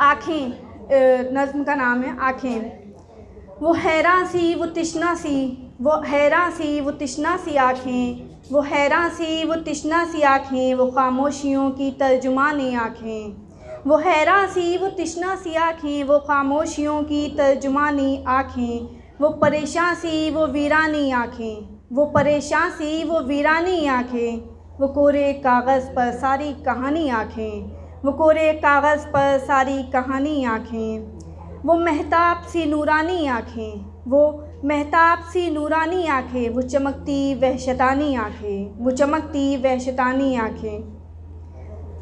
आँखें, नज़्म का नाम है आँखें। वो हैरां सी वो तिश्ना सी, वो हैरां सी वो तिश्ना सी आँखें, वो हैरां सी वो तिश्ना सी आँखें, वो खामोशियों की तर्जुमानी आँखें। वो हैरां सी वो तिश्ना सी आँखें, वो खामोशियों की तर्जुमानी आँखें। वो परेशान सी वो वीरानी आँखें, वो परेशान सी वो वीरानी आँखें। वो कोरे कागज़ पर सारी कहानी आँखें, वो कोरे कागज़ पर सारी कहानी आँखें। वो महताब सी नूरानी आँखें, वो महताब सी नूरानी आँखें, वो चमकती वहशतानी आँखें, वो चमकती वहशतानी आँखें।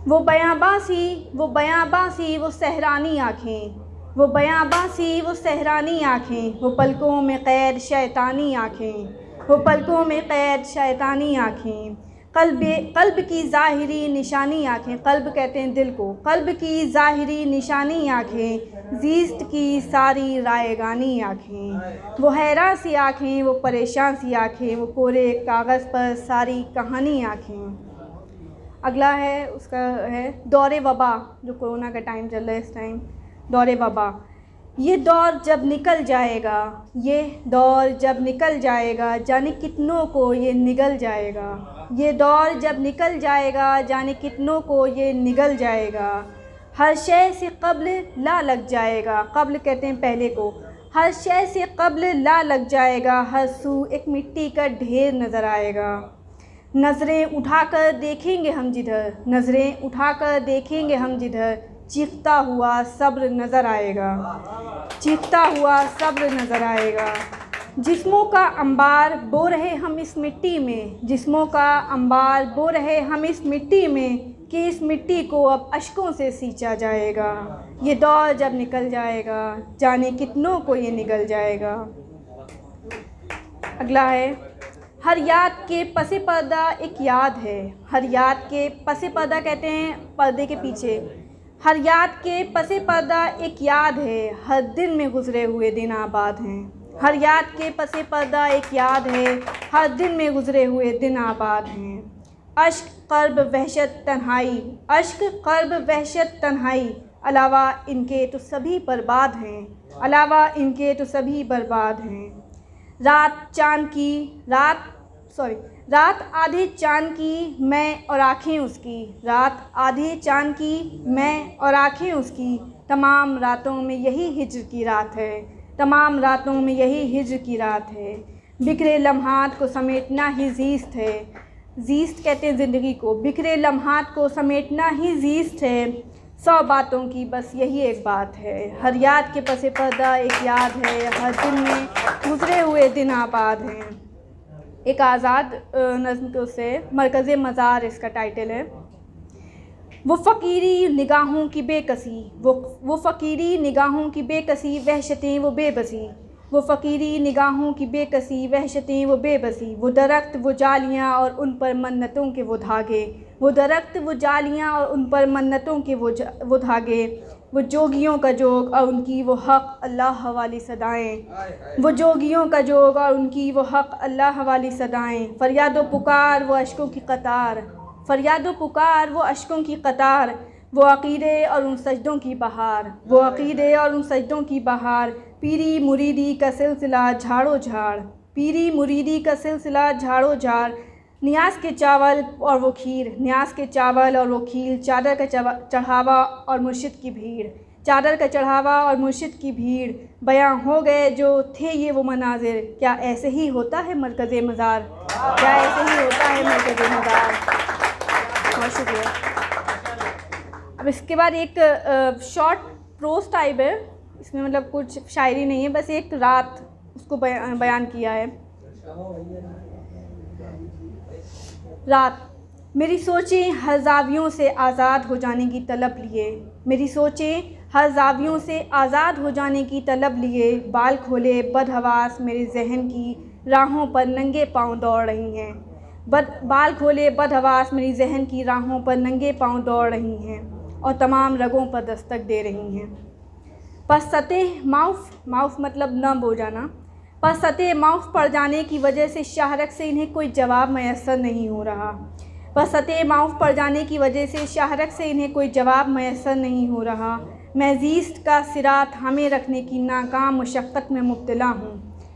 वो बयाबां सी वो बयाबां सी वो सहरानी आँखें, वो बयाबां सी वो सहरानी आँखें। वो पलकों में क़ैद शैतानी आँखें, वो पलकों में क़ैद शैतानी आँखें। क़ल्ब की ज़ाहिरी निशानी आँखें, क़ल्ब कहते हैं दिल को, क़ल्ब की ज़ाहिरी निशानी आँखें, ज़ीस्त की सारी रायगानी आँखें। वो हैरां सी आँखें, वो परेशान सी आँखें, वो कोरे कागज़ पर सारी कहानी आँखें। अगला है उसका है दौरे वबा, जो कोरोना का टाइम चल रहा है इस टाइम। दौरे वबा, ये दौर जब निकल जाएगा, ये दौर जब निकल जाएगा, जाने कितनों को ये निगल जाएगा। ये दौर जब निकल जाएगा, जाने कितनों को ये निगल जाएगा। हर शय से क़ब्ल ला लग जाएगा, क़ब्ल कहते हैं पहले को। हर शय से क़ब्ल ला लग जाएगा, हर सू एक मिट्टी का ढेर नज़र आएगा। नज़रें उठाकर देखेंगे हम जिधर, नज़रें उठाकर देखेंगे हम जिधर, चीखता हुआ सब्र नज़र आएगा, चीखता हुआ सब्र नज़र आएगा। जिस्मों का अंबार बो रहे हम इस मिट्टी में, जिस्मों का अंबार बो रहे हम इस मिट्टी में, कि इस मिट्टी को अब अश्कों से सींचा जाएगा। ये दौर जब निकल जाएगा, जाने कितनों को ये निगल जाएगा। अगला है हर याद के पसे पर्दा एक याद है, हर याद के पसे पर्दा कहते हैं पर्दे के पीछे। हर याद के पसे पर्दा एक याद है, हर दिन में गुज़रे हुए दिन आबाद हैं। हर याद के पसे पर्दा एक याद है, हर दिन में गुज़रे हुए दिन आबाद हैं। अश्क कर्ब वहशत तन्हाई, अश्क कर्ब वहशत तन्हाई, अलावा इनके तो सभी बर्बाद हैं, अलावा इनके तो सभी बर्बाद हैं। रात आधे चाँद की मैं और आँखें उसकी, रात आधे चाँद की मैं और आँखें उसकी, तमाम रातों में यही हिज्र की रात है, तमाम रातों में यही हिज्र की रात है। बिखरे लम्हात को समेटना ही ज़ीस्त है, ज़ीस्त कहते हैं ज़िंदगी को, बिखरे लम्हात को समेटना ही ज़ीस्त है। 100 बातों की बस यही एक बात है, हर याद के पसे पर्दा एक याद है, हर दिन में गुज़रे हुए दिन आबाद हैं। एक आज़ाद नज़्म के उससे मरकज़े मज़ार इसका टाइटल है। वो फ़कीरी निगाहों की बेकसी, वो फ़कीरी निगाहों की बेकसी, वहशतें वो बेबसी, वो फ़कीरी निगाहों की बेकसी, वहशतें वो बेबसी। वो दरख्त वो जालियाँ और उन पर मन्नतों के वो धागे, वो दरख्त वो जालियाँ और उन पर मन्नतों के वो धागे। वो जोगियों का जोग और उनकी वो हक़ अल्लाह वाली सदाएँ, वो जोगियों का जोग और उनकी वो हक़ अल्लाह वाली सदाएँ। फ़रियाद पुकार वो अश्कों की कतार, फ़रियाद पुकार वो अश्कों की कतार। वो अक़ीदे और उन सजदों की बहार, वो अक़ीदे और उन सजदों की बहार। पीरी मुरीदी का सिलसिला झाड़ो झाड़, पीरी मुरीदी का सिलसिला झाड़ो झाड़। नियाज़ के चावल और वो खीर, नियाज़ के चावल और वो खीर। चादर का चढ़ावा और मुर्शिद की भीड़, चादर का चढ़ावा और मुर्शिद की भीड़। बयां हो गए जो थे ये वो मनाज़िर, क्या ऐसे ही होता है मरकज़े मज़ार, क्या ऐसे ही होता है मरकज़े मज़ार। बहुत शुक्रिया। अब इसके बाद एक शॉर्ट प्रोस टाइप है, इसमें मतलब कुछ शायरी नहीं है, बस एक रात उसको बयान किया है। रात मेरी सोचें हर ज़ावियों से आज़ाद हो जाने की तलब लिए, मेरी सोचें हर ज़ावियों से आज़ाद हो जाने की तलब लिए। बाल खोले बदहवास मेरे जहन की राहों पर नंगे पाँव दौड़ रही हैं, बाल खोले बदहवास मेरी जहन की राहों पर नंगे पाँव दौड़ रही हैं और तमाम रगों पर दस्तक दे रही हैं। पस सतह माउफ मतलब नम हो जाना, पर सतह माउफ पड़ जाने की वजह से शाहरग से इन्हें कोई जवाब मैसर नहीं हो रहा, पर सतह माउफ पड़ जाने की वजह से शाहरग से इन्हें कोई जवाब मैसर नहीं हो रहा। मैं ज़ीस्त का सिरा थामे रखने की नाकाम मशक्क़त में मुब्तला हूँ।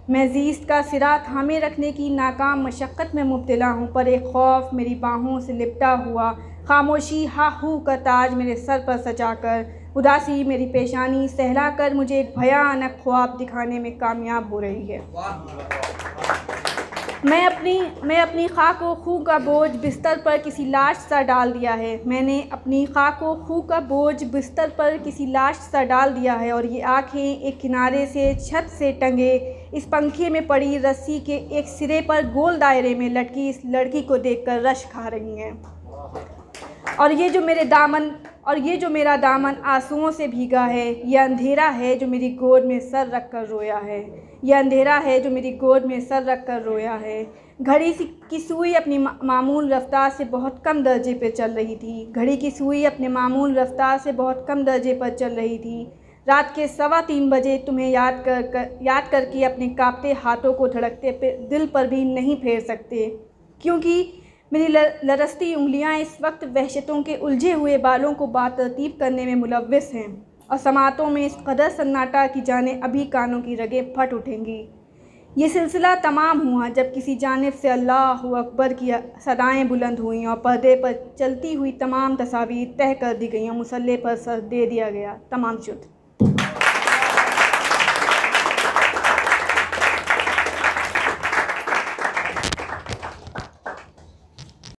मैं ज़ीस्त का सिरा थामे रखने की नाकाम मशक्क़त में मुब्तला हूँ। पर एक खौफ मेरी बाहों से लिपटा हुआ, खामोशी हा हू का ताज मेरे सर पर सजाकर, उदासी मेरी पेशानी सहलाकर मुझे एक भयानक ख्वाब दिखाने में कामयाब हो रही है। मैं अपनी खाक व खू का बोझ बिस्तर पर किसी लाश सा डाल दिया है। मैंने अपनी खाक व खू का बोझ बिस्तर पर किसी लाश सा डाल दिया है, और ये आँखें एक किनारे से छत से टंगे इस पंखे में पड़ी रस्सी के एक सिरे पर गोल दायरे में लटकी इस लड़की को देखकर रश खा रही हैं। और ये जो मेरा दामन आंसुओं से भीगा है, ये अंधेरा है जो मेरी गोद में सर रख कर रोया है। ये अंधेरा है जो मेरी गोद में सर रख कर रोया है। घड़ी की सुई अपनी मामूल रफ्तार से बहुत कम दर्जे पर चल रही थी। घड़ी की सुई अपने मामूल रफ्तार से बहुत कम दर्जे पर चल रही थी। रात के 3:15 बजे तुम्हें याद करके अपने कांपते हाथों को धड़कते दिल पर भी नहीं फेर सकते, क्योंकि मेरी लरसती उंगलियां इस वक्त वहशतों के उलझे हुए बालों को बातरतीब करने में मुलव्वस हैं, और समातों में इस कदर सन्नाटा कि जाने अभी कानों की रगें फट उठेंगी। ये सिलसिला तमाम हुआ जब किसी जानिब से अल्लाहु अकबर की सदाएं बुलंद हुईं और पर्दे पर चलती हुई तमाम तस्वीर तय कर दी गईं और मुसल्ले पर सर दे दिया गया। तमाम शुद्ध।